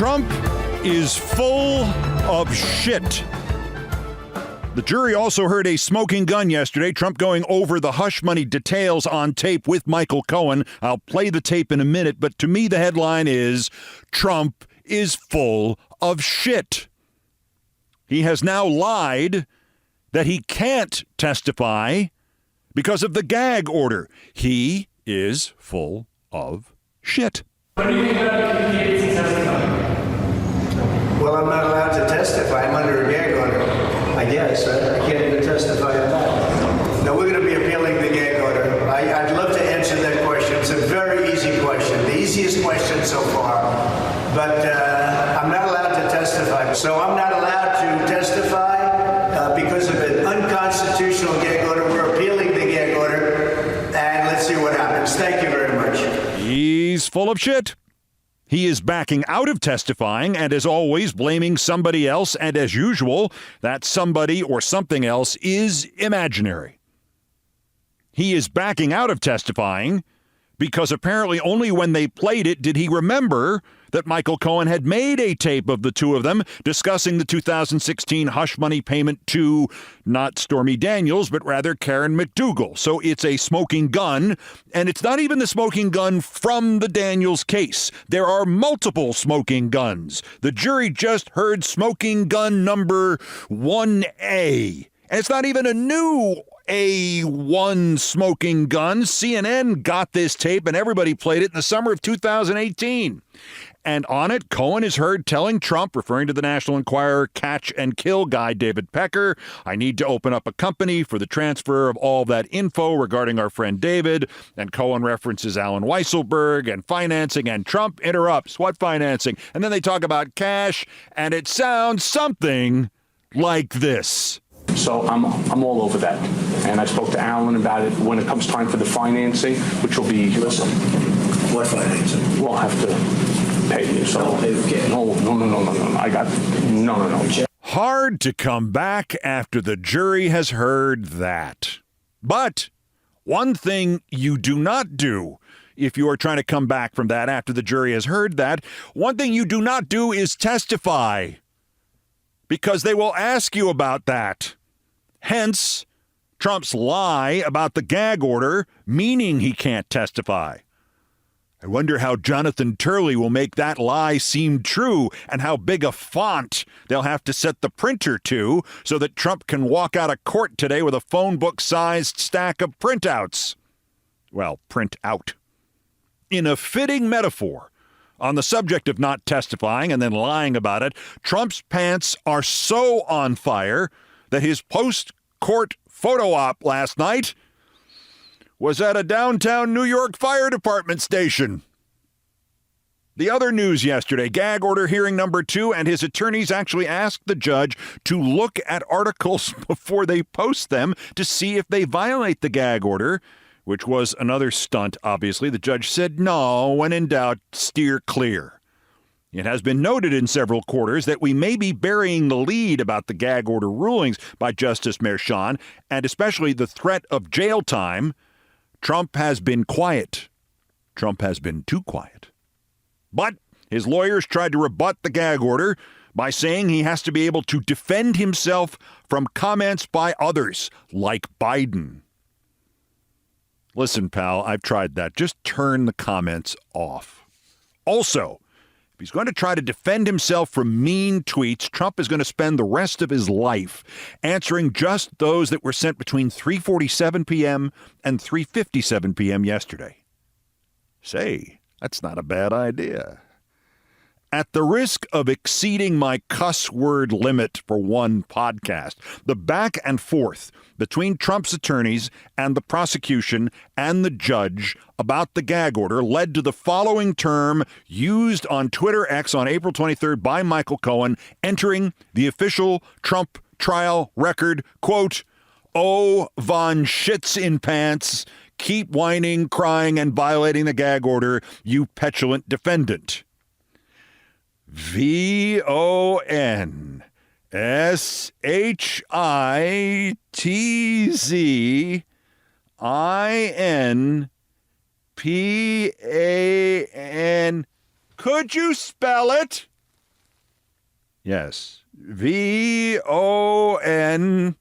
Trump is full of shit. The jury also heard a smoking gun yesterday. Trump going over the hush money details on tape with Michael Cohen. I'll play the tape in a minute, but to me the headline is Trump is full of shit. He has now lied that he can't testify because of the GAG order. He is full of shit. What do you think about the candidates to testify? Well, I'm not allowed to testify. I'm under a GAG order. I guess. I can't even testify on that. No, we're going to be appealing the GAG order. I'd love to answer that question. It's a very easy question. The easiest question so far. But I'm not allowed to testify. So I'm not allowed to testify because of an unconstitutional GAG order. We're appealing the GAG order. And let's see what happens. Thank you very much. He's full of shit. He is backing out of testifying and, as always, blaming somebody else. And as usual, that somebody or something else is imaginary. He is backing out of testifying because apparently only when they played it did he remember that Michael Cohen had made a tape of the two of them discussing the 2016 hush money payment to not Stormy Daniels, but rather Karen McDougal. So it's a smoking gun, and it's not even the smoking gun from the Daniels case. There are multiple smoking guns. The jury just heard smoking gun number 1A. And it's not even a new A1 smoking gun. CNN got this tape and everybody played it in the summer of 2018. And on it, Cohen is heard telling Trump, referring to the National Enquirer catch and kill guy David Pecker, I need to open up a company for the transfer of all that info regarding our friend David. And Cohen references Alan Weisselberg and financing, and Trump interrupts. What financing? And then they talk about cash, and it sounds something like this. So I'm all over that. And I spoke to Alan about it when it comes time for the financing, which will be... Listen, what financing? We'll have to pay you. So No. I got... No. Hard to come back after the jury has heard that. But one thing you do not do if you are trying to come back from that after the jury has heard that, one thing you do not do is testify. Because they will ask you about that. Hence, Trump's lie about the GAG order, meaning he can't testify. I wonder how Jonathan Turley will make that lie seem true and how big a font they'll have to set the printer to so that Trump can walk out of court today with a phone book-sized stack of printouts. Well, print out. In a fitting metaphor, on the subject of not testifying and then lying about it, Trump's pants are so on fire that his post-court photo op last night was at a downtown New York fire department station. The other news yesterday, GAG order hearing number 2, and his attorneys actually asked the judge to look at articles before they post them to see if they violate the GAG order, which was another stunt, obviously. The judge said, no, when in doubt, steer clear. It has been noted in several quarters that we may be burying the lead about the GAG order rulings by Justice Merchan, and especially the threat of jail time. Trump has been quiet. Trump has been too quiet. But his lawyers tried to rebut the GAG order by saying he has to be able to defend himself from comments by others, like Biden. Listen, pal, I've tried that. Just turn the comments off. Also, if he's going to try to defend himself from mean tweets, Trump is going to spend the rest of his life answering just those that were sent between 3:47 p.m. and 3:57 p.m. yesterday. Say, that's not a bad idea. At the risk of exceeding my cuss word limit for one podcast, the back and forth between Trump's attorneys and the prosecution and the judge about the GAG order led to the following term used on Twitter X on April 23rd by Michael Cohen, entering the official Trump trial record, quote, "Oh, von Shits in pants, keep whining, crying, and violating the GAG order, you petulant defendant." VONSHITZINPAN. Could you spell it? Yes. VONSHITZINPANT.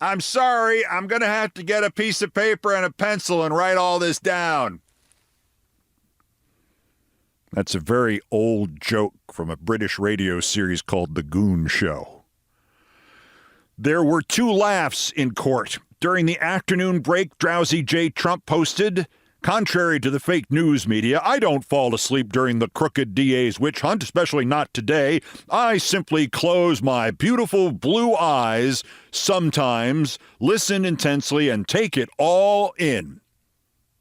I'm sorry. I'm going to have to get a piece of paper and a pencil and write all this down. That's a very old joke from a British radio series called The Goon Show. There were 2 laughs in court. During the afternoon break, drowsy J. Trump posted, "Contrary to the fake news media, I don't fall asleep during the crooked DA's witch hunt, especially not today. I simply close my beautiful blue eyes sometimes, listen intensely, and take it all in."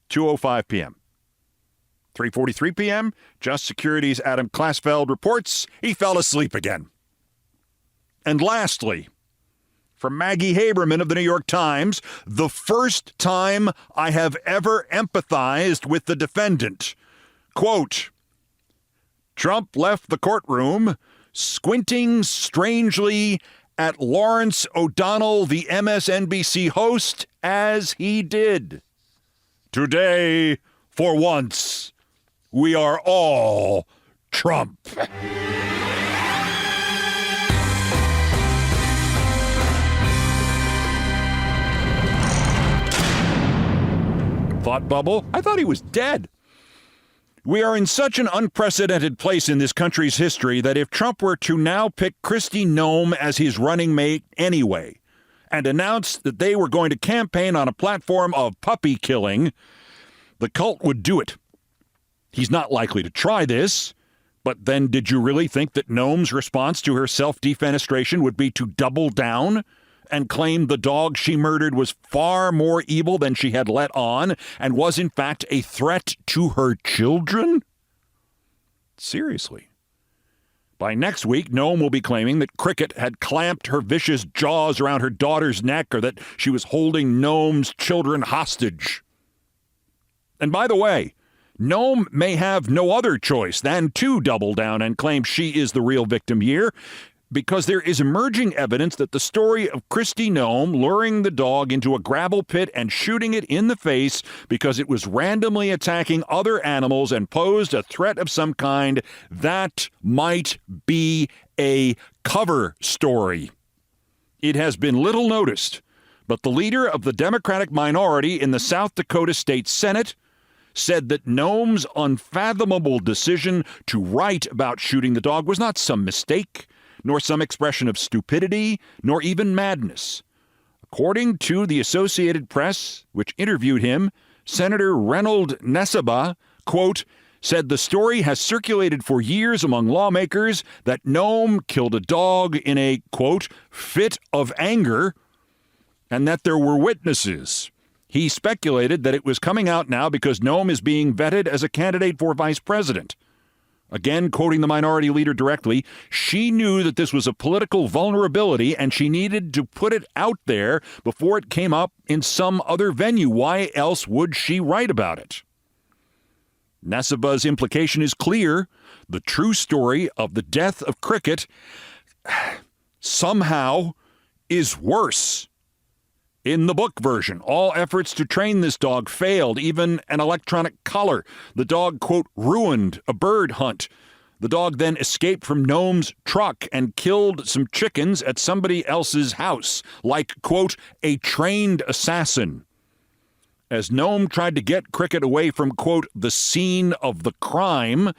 2:05 p.m. 3:43 p.m., Just Security's Adam Klasfeld reports he fell asleep again. And lastly, from Maggie Haberman of the New York Times, the first time I have ever empathized with the defendant. Quote, Trump left the courtroom squinting strangely at Lawrence O'Donnell, the MSNBC host, as he did. Today, for once, we are all Trump. Thought bubble? I thought he was dead. We are in such an unprecedented place in this country's history that if Trump were to now pick Kristi Noem as his running mate anyway, and announce that they were going to campaign on a platform of puppy killing, the cult would do it. He's not likely to try this, but then did you really think that Noem's response to her self-defenestration would be to double down and claim the dog she murdered was far more evil than she had let on and was in fact a threat to her children? Seriously. By next week, Noem will be claiming that Cricket had clamped her vicious jaws around her daughter's neck or that she was holding Noem's children hostage. And by the way, Noem may have no other choice than to double down and claim she is the real victim here, because there is emerging evidence that the story of Kristi Noem luring the dog into a gravel pit and shooting it in the face because it was randomly attacking other animals and posed a threat of some kind, that might be a cover story. It has been little noticed, but the leader of the Democratic minority in the South Dakota State Senate said that Noem's unfathomable decision to write about shooting the dog was not some mistake, nor some expression of stupidity, nor even madness. According to the Associated Press, which interviewed him, Senator Reynold Nessebar, quote, said the story has circulated for years among lawmakers that Noem killed a dog in a, quote, fit of anger, and that there were witnesses. He speculated that it was coming out now because Noem is being vetted as a candidate for vice president. Again, quoting the minority leader directly, she knew that this was a political vulnerability and she needed to put it out there before it came up in some other venue. Why else would she write about it? Nessebar's implication is clear. The true story of the death of Cricket somehow is worse. In the book version, all efforts to train this dog failed, even an electronic collar. The dog, quote, ruined a bird hunt. The dog then escaped from Noem's truck and killed some chickens at somebody else's house, like, quote, a trained assassin. As Noem tried to get Cricket away from, quote, the scene of the crime,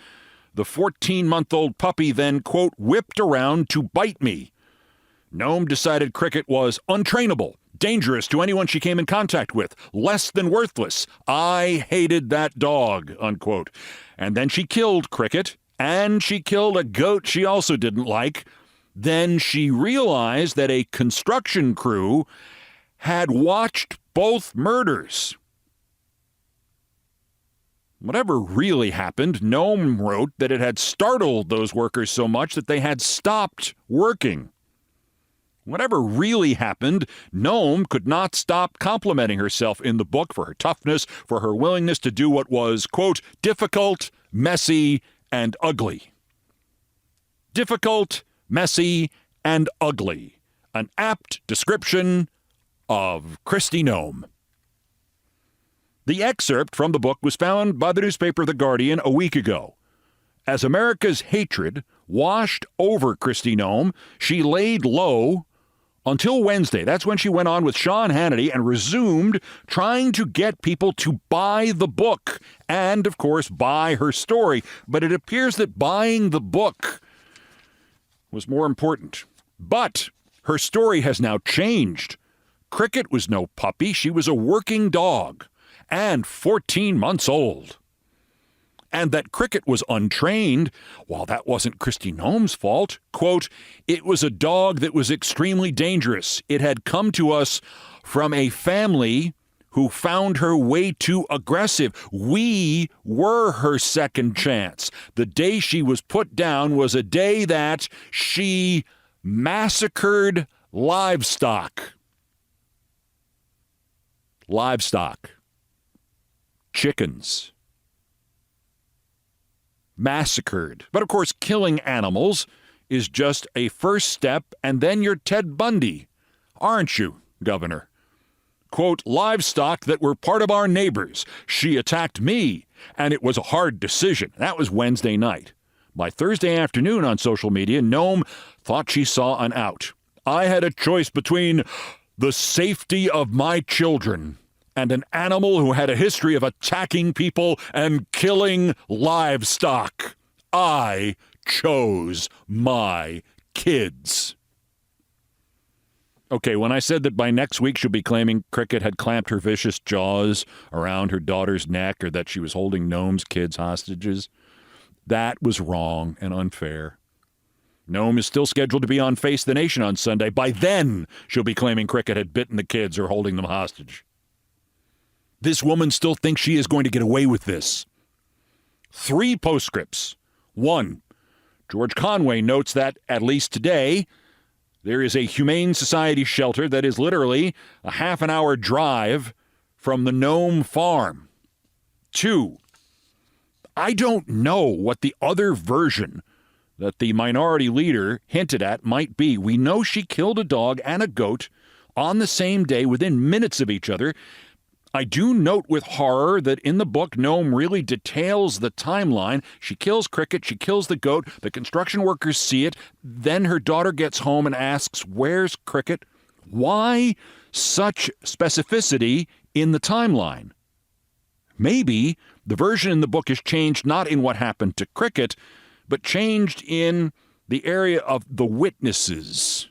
the 14-month-old puppy then, quote, whipped around to bite me. Noem decided Cricket was untrainable, dangerous to anyone she came in contact with, less than worthless. I hated that dog, unquote. And then she killed Cricket, and she killed a goat she also didn't like. Then she realized that a construction crew had watched both murders. Whatever really happened, Noem wrote that it had startled those workers so much that they had stopped working. Whatever really happened, Noem could not stop complimenting herself in the book for her toughness, for her willingness to do what was, quote, difficult, messy, and ugly. Difficult, messy, and ugly. An apt description of Kristi Noem. The excerpt from the book was found by the newspaper The Guardian a week ago. As America's hatred washed over Kristi Noem, she laid low until Wednesday. That's when she went on with Sean Hannity and resumed trying to get people to buy the book and, of course, buy her story. But it appears that buying the book was more important. But her story has now changed. Cricket was no puppy. She was a working dog and 14 months old. And that Cricket was untrained, while that wasn't Kristi Noem's fault. Quote, "It was a dog that was extremely dangerous. It had come to us from a family who found her way too aggressive. We were her second chance. The day she was put down was a day that she massacred livestock." Livestock. Chickens. Massacred. But of course, killing animals is just a first step, and then you're Ted Bundy, aren't you, Governor? Quote, "Livestock that were part of our neighbors. She attacked me, and it was a hard decision." That was Wednesday night. By Thursday afternoon on social media, Noem thought she saw an out. "I had a choice between the safety of my children and an animal who had a history of attacking people and killing livestock. I chose my kids." Okay, when I said that by next week she'll be claiming Cricket had clamped her vicious jaws around her daughter's neck or that she was holding Noem's kids hostages, that was wrong and unfair. Noem is still scheduled to be on Face the Nation on Sunday. By then, she'll be claiming Cricket had bitten the kids or holding them hostage. This woman still thinks she is going to get away with this. 3 postscripts. 1, George Conway notes that, at least today, there is a Humane Society shelter that is literally a half-an-hour drive from the Noem farm. 2, I don't know what the other version that the minority leader hinted at might be. We know she killed a dog and a goat on the same day within minutes of each other. I do note with horror that in the book, Noem really details the timeline. She kills Cricket, she kills the goat, the construction workers see it, then her daughter gets home and asks, "Where's Cricket?" Why such specificity in the timeline? Maybe the version in the book is changed not in what happened to Cricket, but changed in the area of the witnesses.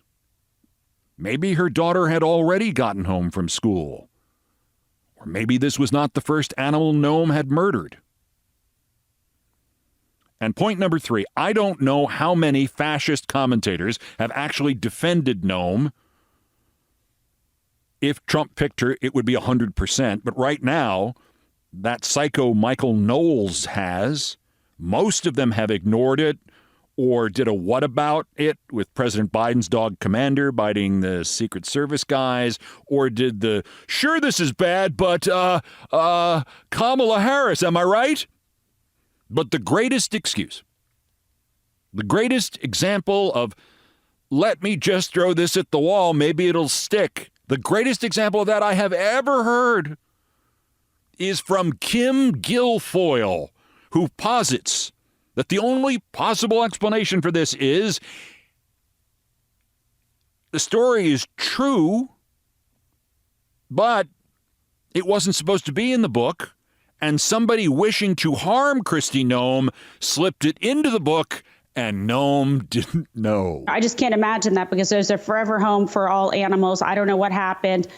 Maybe her daughter had already gotten home from school. Or maybe this was not the first animal Noem had murdered. And point number 3, I don't know how many fascist commentators have actually defended Noem. If Trump picked her, it would be 100%. But right now, that psycho Michael Knowles has. Most of them have ignored it or did a what about it with President Biden's dog Commander biting the Secret Service guys, or did the, "Sure, this is bad, but Kamala Harris, am I right?" But the greatest excuse, the greatest example of, "Let me just throw this at the wall, maybe it'll stick," the greatest example of that I have ever heard is from Kim Guilfoyle, who posits that the only possible explanation for this is the story is true, but it wasn't supposed to be in the book, and somebody wishing to harm Kristi Noem slipped it into the book, and Noem didn't know. I just can't imagine that, because there's a forever home for all animals. I don't know what happened.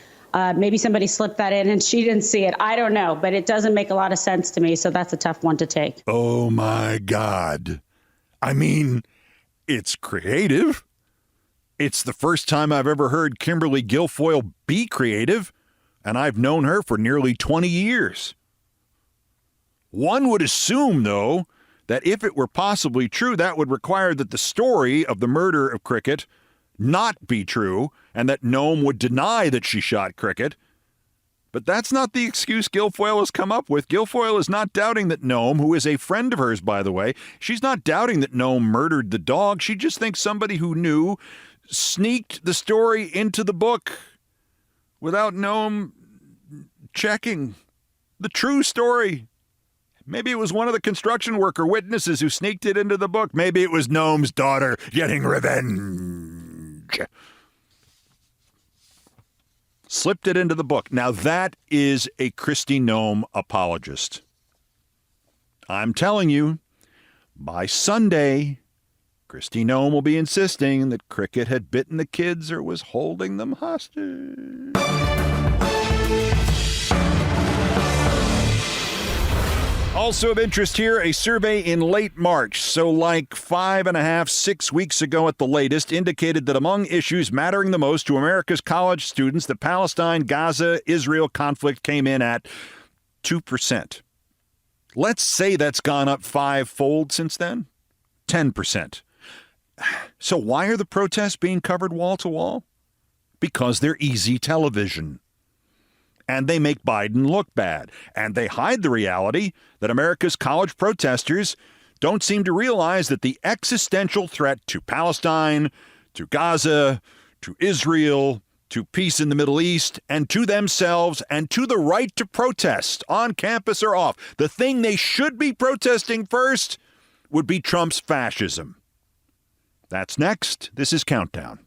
Maybe somebody slipped that in and she didn't see it. I don't know, but it doesn't make a lot of sense to me. So that's a tough one to take. Oh, my God. I mean, it's creative. It's the first time I've ever heard Kimberly Guilfoyle be creative, and I've known her for nearly 20 years. One would assume, though, that if it were possibly true, that would require that the story of the murder of Cricket not be true, and that Noem would deny that she shot Cricket. But that's not the excuse Guilfoyle has come up with. Guilfoyle is not doubting that Noem, who is a friend of hers, by the way, she's not doubting that Noem murdered the dog. She just thinks somebody who knew sneaked the story into the book without Noam checking the true story. Maybe it was one of the construction worker witnesses who sneaked it into the book. Maybe it was Noam's daughter getting revenge. Slipped it into the book. Now that is a Kristi Noem apologist. I'm telling you, by Sunday, Kristi Noem will be insisting that Cricket had bitten the kids or was holding them hostage. Also of interest here, a survey in late March, so like 5.5, 6 weeks ago at the latest, indicated that among issues mattering the most to America's college students, the Palestine-Gaza-Israel conflict came in at 2%. Let's say that's gone up 5-fold since then, 10%. So why are the protests being covered wall to wall? Because they're easy television. And they make Biden look bad. And they hide the reality that America's college protesters don't seem to realize that the existential threat to Palestine, to Gaza, to Israel, to peace in the Middle East, and to themselves, and to the right to protest on campus or off, the thing they should be protesting first would be Trump's fascism. That's next. This is Countdown.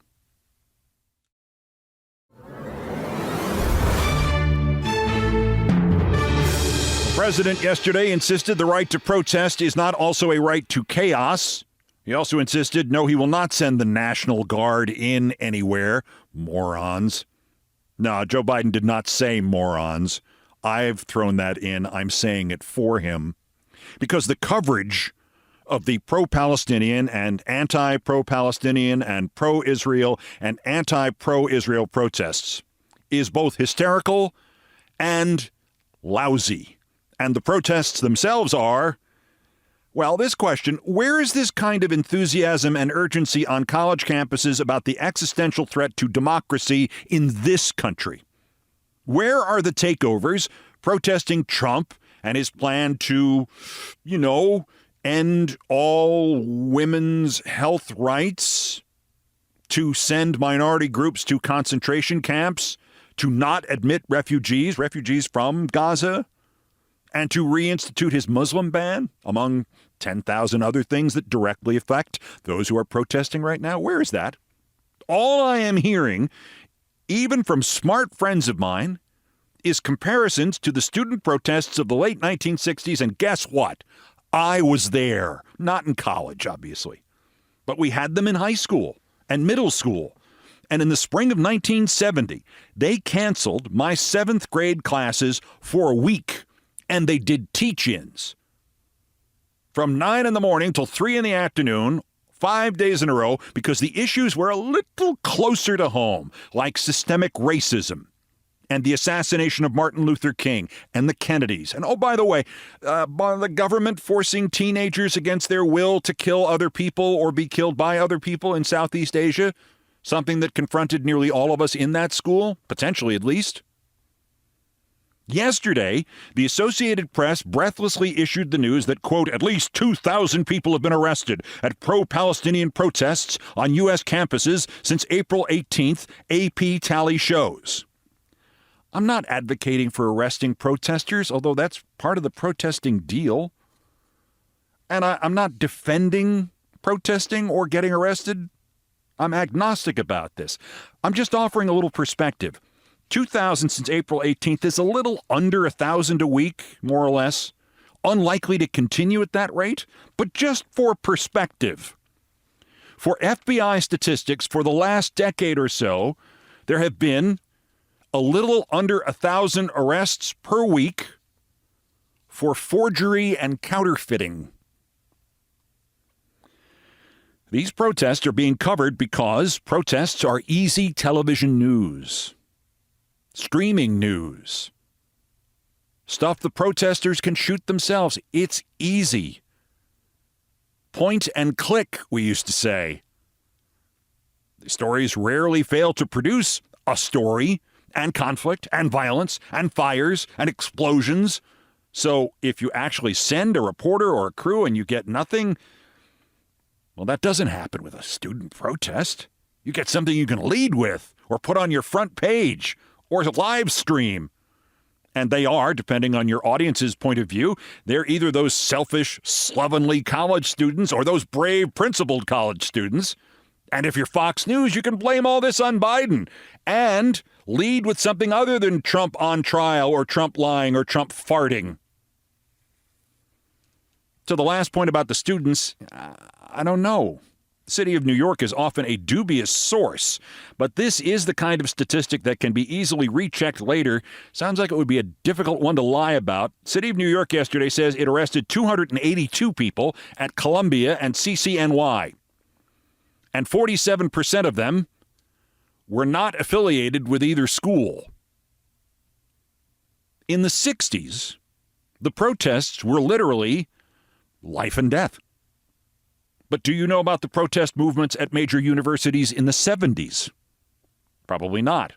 The president yesterday insisted the right to protest is not also a right to chaos. He also insisted, no, he will not send the National Guard in anywhere. Morons. No, Joe Biden did not say morons. I've thrown that in. I'm saying it for him. Because the coverage of the pro-Palestinian and anti-pro-Palestinian and pro-Israel and anti-pro-Israel protests is both hysterical and lousy. And the protests themselves are, well, this question, where is this kind of enthusiasm and urgency on college campuses about the existential threat to democracy in this country? Where are the takeovers protesting Trump and his plan to, end all women's health rights, to send minority groups to concentration camps, to not admit refugees from Gaza, and to reinstitute his Muslim ban, among 10,000 other things that directly affect those who are protesting right now? Where is that? All I am hearing, even from smart friends of mine, is comparisons to the student protests of the late 1960s, and guess what? I was there. Not in college, obviously. But we had them in high school and middle school. And in the spring of 1970, they canceled my 7th grade classes for a week. And they did teach-ins from 9 in the morning till 3 in the afternoon, 5 days in a row, because the issues were a little closer to home, like systemic racism and the assassination of Martin Luther King and the Kennedys. And, oh, by the way, the government forcing teenagers against their will to kill other people or be killed by other people in Southeast Asia, something that confronted nearly all of us in that school, potentially at least. Yesterday, the Associated Press breathlessly issued the news that, quote, at least 2,000 people have been arrested at pro-Palestinian protests on U.S. campuses since April 18th, AP tally shows. I'm not advocating for arresting protesters, although that's part of the protesting deal. And I'm not defending protesting or getting arrested. I'm agnostic about this. I'm just offering a little perspective. 2,000 since April 18th is a little under 1,000 a week, more or less. Unlikely to continue at that rate, but just for perspective. For FBI statistics for the last decade or so, there have been a little under 1,000 arrests per week for forgery and counterfeiting. These protests are being covered because protests are easy television news. Streaming news. Stuff the protesters can shoot themselves. It's easy. Point and click, we used to say. The stories rarely fail to produce a story and conflict and violence and fires and explosions. So if you actually send a reporter or a crew and you get nothing, well, that doesn't happen with a student protest. You get something you can lead with or put on your front page or live stream. And they are, depending on your audience's point of view, they're either those selfish, slovenly college students or those brave, principled college students. And if you're Fox News, you can blame all this on Biden and lead with something other than Trump on trial or Trump lying or Trump farting. So the last point about the students, I don't know. The city of New York is often a dubious source, but this is the kind of statistic that can be easily rechecked later. Sounds like it would be a difficult one to lie about. City of New York yesterday says it arrested 282 people at Columbia and CCNY, and 47% of them were not affiliated with either school. In the 60s, the protests were literally life and death. But do you know about the protest movements at major universities in the 70s? Probably not,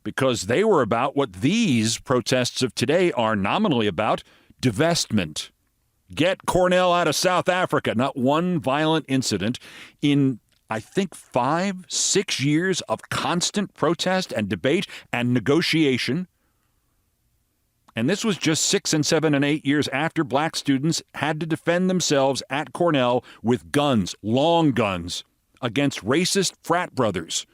because they were about what these protests of today are nominally about: divestment. Get Cornell out of South Africa. Not one violent incident in, I think, 5-6 years of constant protest and debate and negotiation. And this was just 6 and 7 and 8 years after black students had to defend themselves at Cornell with guns, long guns, against racist frat brothers.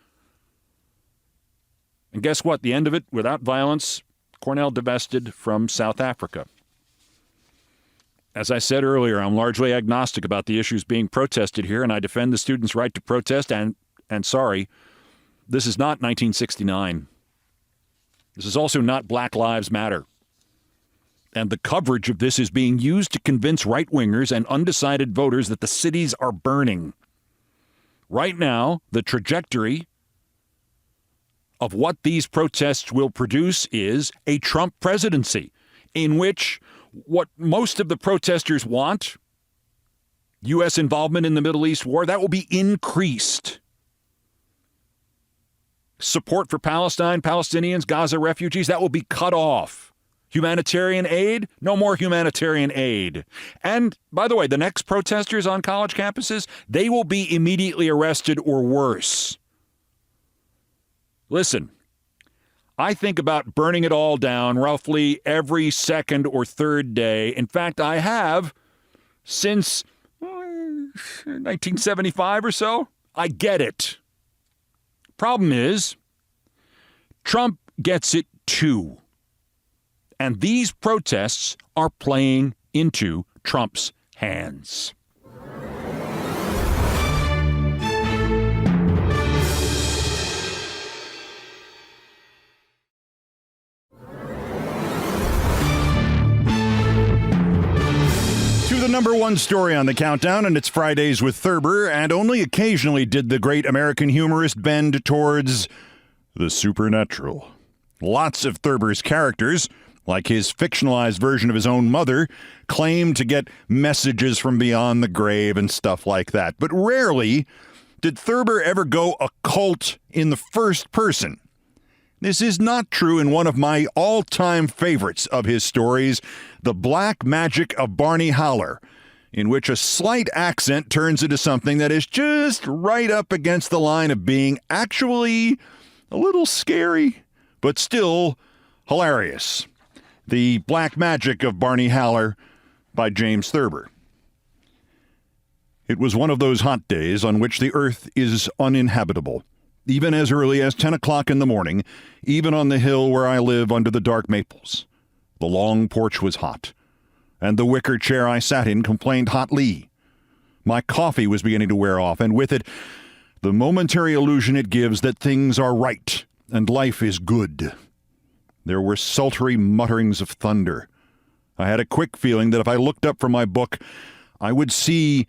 And guess what? The end of it, without violence, Cornell divested from South Africa. As I said earlier, I'm largely agnostic about the issues being protested here, and I defend the students' right to protest, and sorry, this is not 1969. This is also not Black Lives Matter. And the coverage of this is being used to convince right-wingers and undecided voters that the cities are burning. Right now, the trajectory of what these protests will produce is a Trump presidency, in which what most of the protesters want, U.S. involvement in the Middle East war, that will be increased. Support for Palestine, Palestinians, Gaza refugees, that will be cut off. Humanitarian aid? No more humanitarian aid. And, by the way, the next protesters on college campuses, they will be immediately arrested or worse. Listen, I think about burning it all down roughly every second or third day. In fact, I have since 1975 or so. I get it. Problem is, Trump gets it too. And these protests are playing into Trump's hands. To the number one story on the countdown, and it's Fridays with Thurber, and only occasionally did the great American humorist bend towards the supernatural. Lots of Thurber's characters, like his fictionalized version of his own mother, claim to get messages from beyond the grave and stuff like that. But rarely did Thurber ever go occult in the first person. This is not true in one of my all-time favorites of his stories, The Black Magic of Barney Howler, in which a slight accent turns into something that is just right up against the line of being actually a little scary, but still hilarious. The Black Magic of Barney Howler by James Thurber. It was one of those hot days on which the earth is uninhabitable, even as early as 10 o'clock in the morning, even on the hill where I live under the dark maples. The long porch was hot, and the wicker chair I sat in complained hotly. My coffee was beginning to wear off, and with it, the momentary illusion it gives that things are right and life is good. There were sultry mutterings of thunder. I had a quick feeling that if I looked up from my book, I would see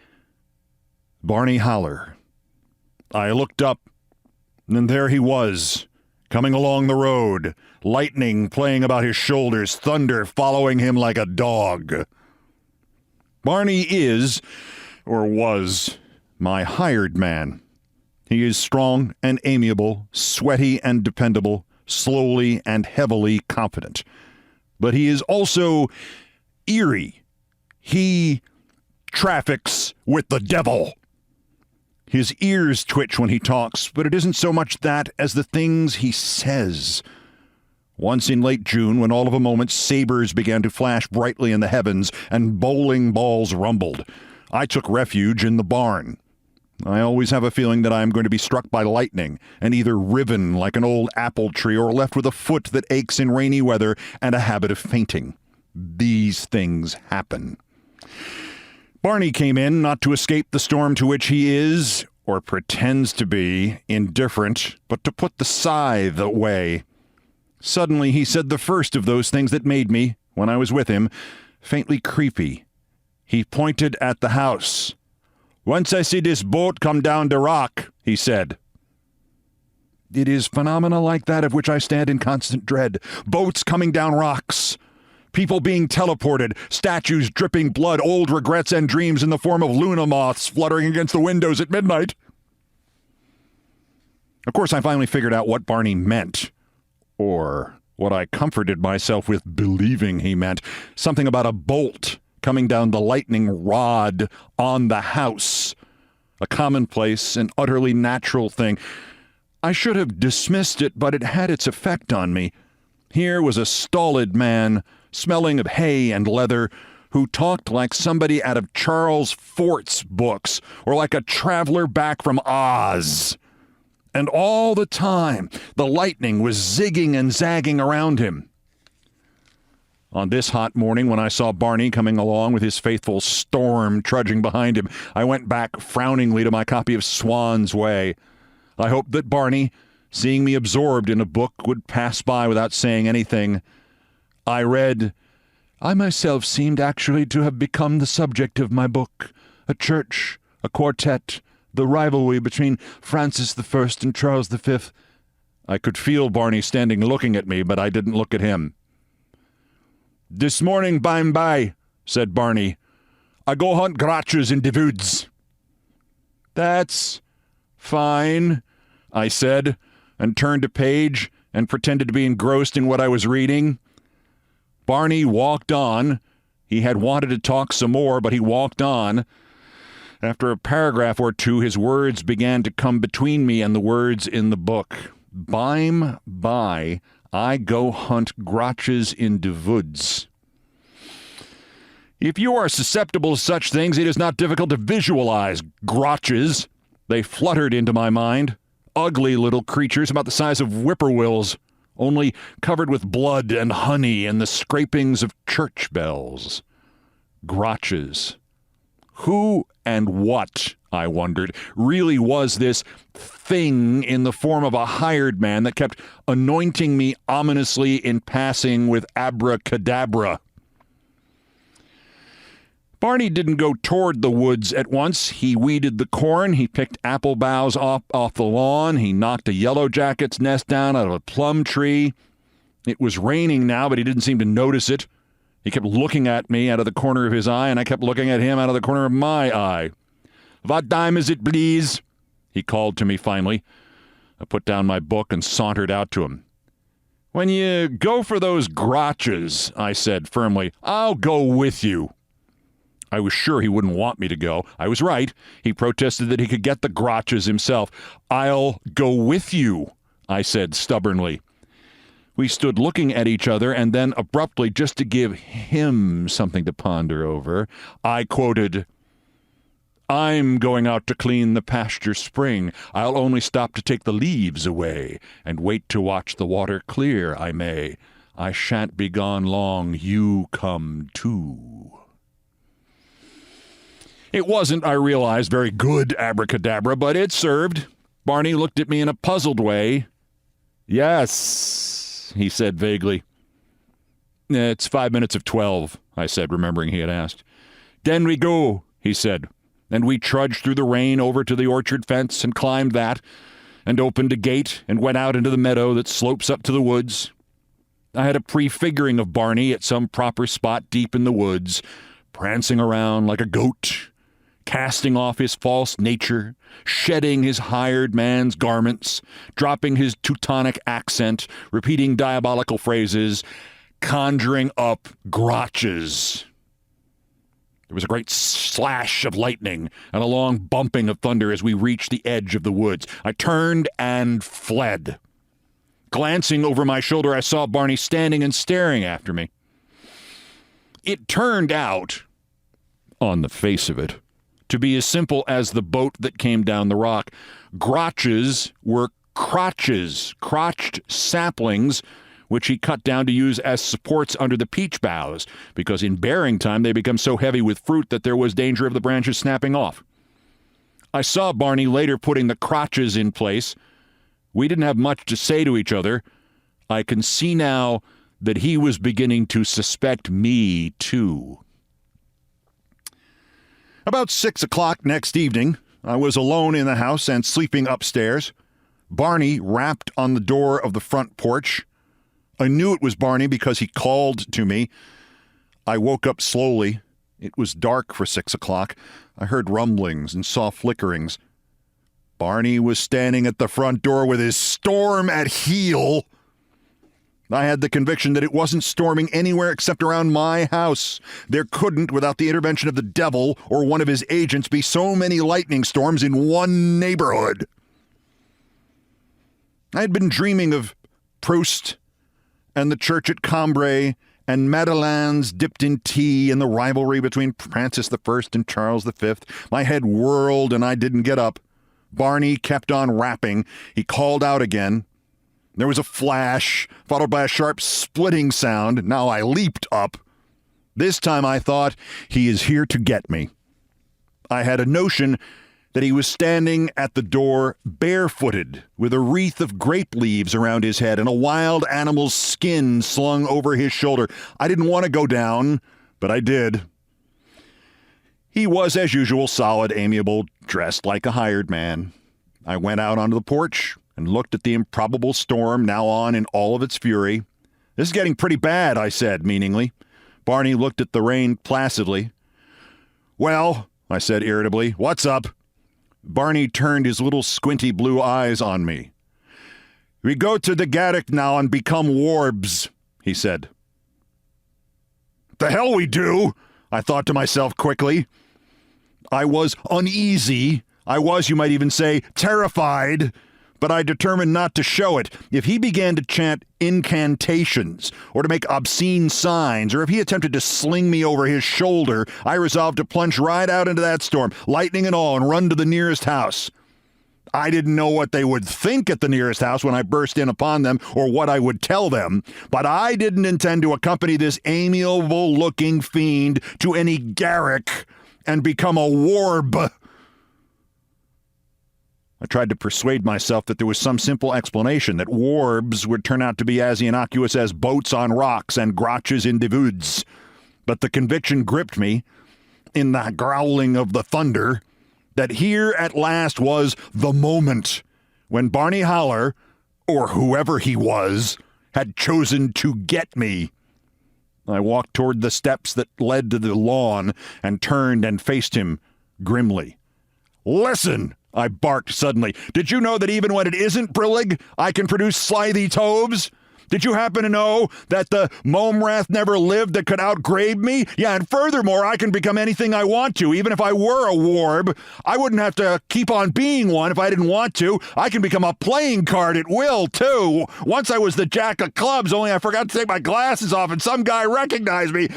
Barney Howler. I looked up, and there he was, coming along the road, lightning playing about his shoulders, thunder following him like a dog. Barney is, or was, my hired man. He is strong and amiable, sweaty and dependable, slowly and heavily confident. But he is also eerie. He traffics with the devil. His ears twitch when he talks, but it isn't so much that as the things he says. Once in late June, when all of a moment sabers began to flash brightly in the heavens and bowling balls rumbled, I took refuge in the barn. I always have a feeling that I am going to be struck by lightning and either riven like an old apple tree or left with a foot that aches in rainy weather and a habit of fainting. These things happen. Barney came in not to escape the storm to which he is, or pretends to be, indifferent, but to put the scythe away. Suddenly he said the first of those things that made me, when I was with him, faintly creepy. He pointed at the house. "Once I see this boat come down the rock," he said. It is phenomena like that of which I stand in constant dread. Boats coming down rocks. People being teleported, statues dripping blood, old regrets and dreams in the form of Luna moths fluttering against the windows at midnight. Of course, I finally figured out what Barney meant. Or what I comforted myself with believing he meant. Something about a bolt coming down the lightning rod on the house. A commonplace and utterly natural thing. I should have dismissed it, but it had its effect on me. Here was a stolid man, smelling of hay and leather, who talked like somebody out of Charles Fort's books, or like a traveler back from Oz. And all the time, the lightning was zigging and zagging around him. On this hot morning, when I saw Barney coming along with his faithful Storm trudging behind him, I went back frowningly to my copy of Swan's Way. I hoped that Barney, seeing me absorbed in a book, would pass by without saying anything. I read, "I myself seemed actually to have become the subject of my book. A church, a quartet, the rivalry between Francis I and Charles V. I could feel Barney standing looking at me, but I didn't look at him. "This morning, by," said Barney, "I go hunt gratches in the woods." "That's fine," I said, and turned a page and pretended to be engrossed in what I was reading. Barney walked on. He had wanted to talk some more, but he walked on. After a paragraph or two, his words began to come between me and the words in the book. "Bime by, I go hunt gratches in de woods." If you are susceptible to such things, it is not difficult to visualize gratches. They fluttered into my mind. Ugly little creatures about the size of whippoorwills, only covered with blood and honey and the scrapings of church bells. Gratches. Who and what, I wondered, really was this thing in the form of a hired man that kept anointing me ominously in passing with abracadabra? Barney didn't go toward the woods at once. He weeded the corn. He picked apple boughs off the lawn. He knocked a yellow jacket's nest down out of a plum tree. It was raining now, but he didn't seem to notice it. He kept looking at me out of the corner of his eye, and I kept looking at him out of the corner of my eye. "What time is it, please?" he called to me finally. I put down my book and sauntered out to him. "When you go for those gratches," I said firmly, "I'll go with you." I was sure he wouldn't want me to go. I was right. He protested that he could get the gratches himself. "I'll go with you," I said stubbornly. We stood looking at each other, and then abruptly, just to give him something to ponder over, I quoted, "I'm going out to clean the pasture spring. I'll only stop to take the leaves away, and wait to watch the water clear, I may. I shan't be gone long, you come too." It wasn't, I realized, very good abracadabra, but it served. Barney looked at me in a puzzled way. "Yes," he said vaguely. "It's 5 minutes of 12, I said, remembering he had asked. "Den we go," he said, and we trudged through the rain over to the orchard fence and climbed that, and opened a gate and went out into the meadow that slopes up to the woods. I had a prefiguring of Barney at some proper spot deep in the woods, prancing around like a goat, casting off his false nature, shedding his hired man's garments, dropping his Teutonic accent, repeating diabolical phrases, conjuring up gratches. There was a great slash of lightning and a long bumping of thunder as we reached the edge of the woods. I turned and fled. Glancing over my shoulder, I saw Barney standing and staring after me. It turned out, on the face of it, to be as simple as the boat that came down the rock. Grotches were crotched saplings, which he cut down to use as supports under the peach boughs, because in bearing time they become so heavy with fruit that there was danger of the branches snapping off. I saw Barney later putting the crotches in place. We didn't have much to say to each other. I can see now that he was beginning to suspect me, too. About 6 o'clock next evening, I was alone in the house and sleeping upstairs. Barney rapped on the door of the front porch. I knew it was Barney because he called to me. I woke up slowly. It was dark for 6 o'clock. I heard rumblings and saw flickerings. Barney was standing at the front door with his storm at heel. I had the conviction that it wasn't storming anywhere except around my house. There couldn't, without the intervention of the devil or one of his agents, be so many lightning storms in one neighborhood. I had been dreaming of Proust and the church at Cambrai, and Madeleines dipped in tea, and the rivalry between Francis I and Charles V. My head whirled, and I didn't get up. Barney kept on rapping. He called out again. There was a flash, followed by a sharp splitting sound. Now I leaped up. This time I thought, he is here to get me. I had a notion that he was standing at the door barefooted, with a wreath of grape leaves around his head and a wild animal's skin slung over his shoulder. I didn't want to go down, but I did. He was, as usual, solid, amiable, dressed like a hired man. I went out onto the porch and looked at the improbable storm now on in all of its fury. This is getting pretty bad, I said meaningly. Barney looked at the rain placidly. Well, I said irritably, what's up? Barney turned his little squinty blue eyes on me. We go to the GAG now and become warbs, he said. The hell we do, I thought to myself quickly. I was uneasy. I was, you might even say, terrified. But I determined not to show it. If he began to chant incantations, or to make obscene signs, or if he attempted to sling me over his shoulder, I resolved to plunge right out into that storm, lightning and all, and run to the nearest house. I didn't know what they would think at the nearest house when I burst in upon them, or what I would tell them, but I didn't intend to accompany this amiable-looking fiend to any garrick and become a warb. I tried to persuade myself that there was some simple explanation, that warbs would turn out to be as innocuous as boats on rocks and grotches in the woods. But the conviction gripped me, in the growling of the thunder, that here at last was the moment when Barney Holler, or whoever he was, had chosen to get me. I walked toward the steps that led to the lawn and turned and faced him grimly. Listen! I barked suddenly. Did you know that even when it isn't brillig, I can produce slithy toves? Did you happen to know that the Momrath never lived that could outgrade me? Yeah, and furthermore, I can become anything I want to, even if I were a warb. I wouldn't have to keep on being one if I didn't want to. I can become a playing card at will, too. Once I was the jack of clubs, only I forgot to take my glasses off and some guy recognized me.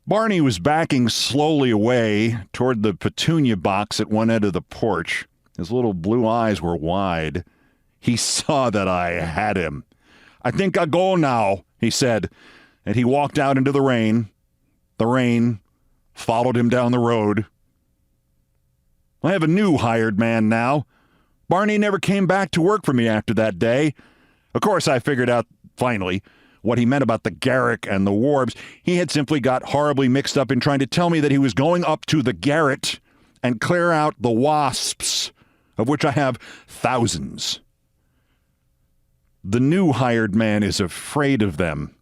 Barney was backing slowly away toward the petunia box at one end of the porch. His little blue eyes were wide. He saw that I had him. I think I'll go now, he said, and he walked out into the rain. The rain followed him down the road. I have a new hired man now. Barney never came back to work for me after that day. Of course, I figured out, finally, what he meant about the garrick and the warbs. He had simply got horribly mixed up in trying to tell me that he was going up to the garret and clear out the wasps, of which I have thousands. The new hired man is afraid of them.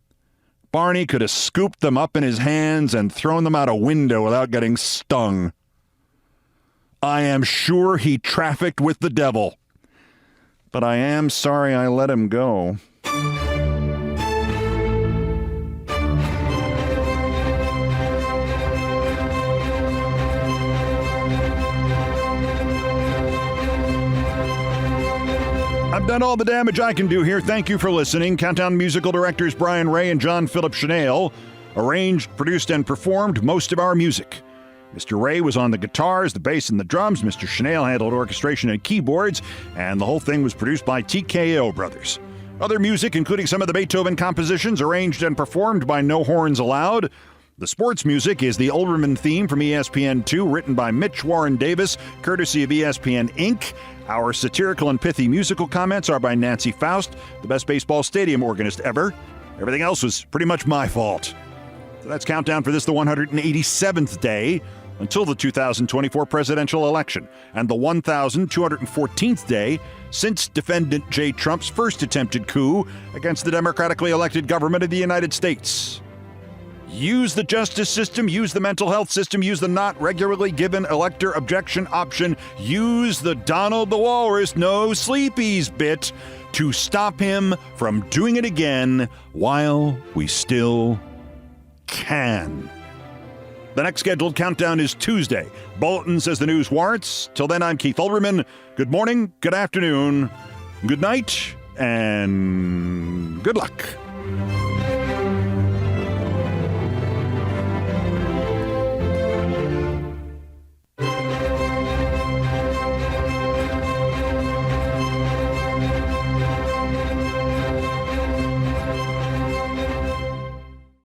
Barney could have scooped them up in his hands and thrown them out a window without getting stung. I am sure he trafficked with the devil, but I am sorry I let him go. I've done all the damage I can do here. Thank you for listening. Countdown musical directors Brian Ray and John Philip Chanel arranged, produced, and performed most of our music. Mr. Ray was on the guitars, the bass, and the drums. Mr. Chanel handled orchestration and keyboards, and the whole thing was produced by TKO Brothers. Other music, including some of the Beethoven compositions, arranged and performed by No Horns Allowed. The sports music is the Olbermann theme from ESPN2, written by Mitch Warren Davis, courtesy of ESPN Inc. Our satirical and pithy musical comments are by Nancy Faust, the best baseball stadium organist ever. Everything else was pretty much my fault. So that's Countdown for this, the 187th day until the 2024 presidential election, and the 1,214th day since defendant Jay Trump's first attempted coup against the democratically elected government of the United States. Use the justice system, use the mental health system, use the not regularly given elector objection option, use the Donald the Walrus no sleepies bit to stop him from doing it again while we still can. The next scheduled countdown is Tuesday. Bulletins as the news warrants. Till then, I'm Keith Olbermann. Good morning, good afternoon, good night, and good luck.